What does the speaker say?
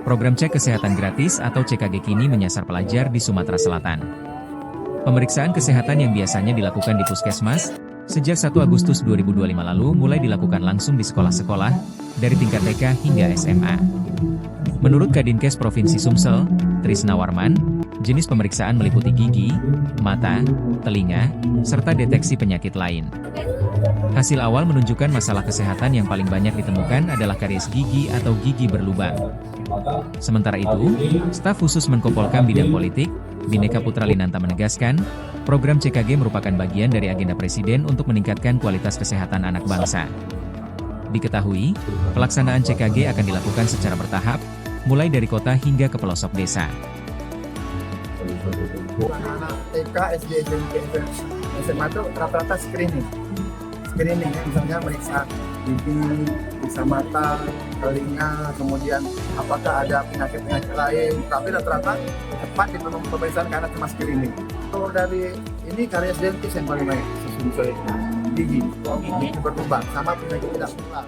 Program cek kesehatan gratis atau CKG kini menyasar pelajar di Sumatera Selatan. Pemeriksaan kesehatan yang biasanya dilakukan di puskesmas, sejak 1 Agustus 2025 lalu mulai dilakukan langsung di sekolah-sekolah, dari tingkat TK hingga SMA. Menurut Kadinkes Provinsi Sumsel, Trisna Warman, jenis pemeriksaan meliputi gigi, mata, telinga, serta deteksi penyakit lain. Hasil awal menunjukkan masalah kesehatan yang paling banyak ditemukan adalah karies gigi atau gigi berlubang. Sementara itu, staf khusus Menko Polkam bidang politik, Bhinneka Putra Linanta menegaskan, program CKG merupakan bagian dari agenda Presiden untuk meningkatkan kualitas kesehatan anak bangsa. Diketahui, pelaksanaan CKG akan dilakukan secara bertahap, mulai dari kota hingga ke pelosok desa. Anak-anak TK, SD, SMP, SMA itu rata-rata screening, misalnya meriksa gigi, meriksa mata, telinga, kemudian apakah ada penyakit-penyakit lain, tapi rata-rata cepat di pemeriksaan karena cuma screening. Kalau dari ini karies dentis yang paling baik, gigi berlubang, sama penyakit tidak menular.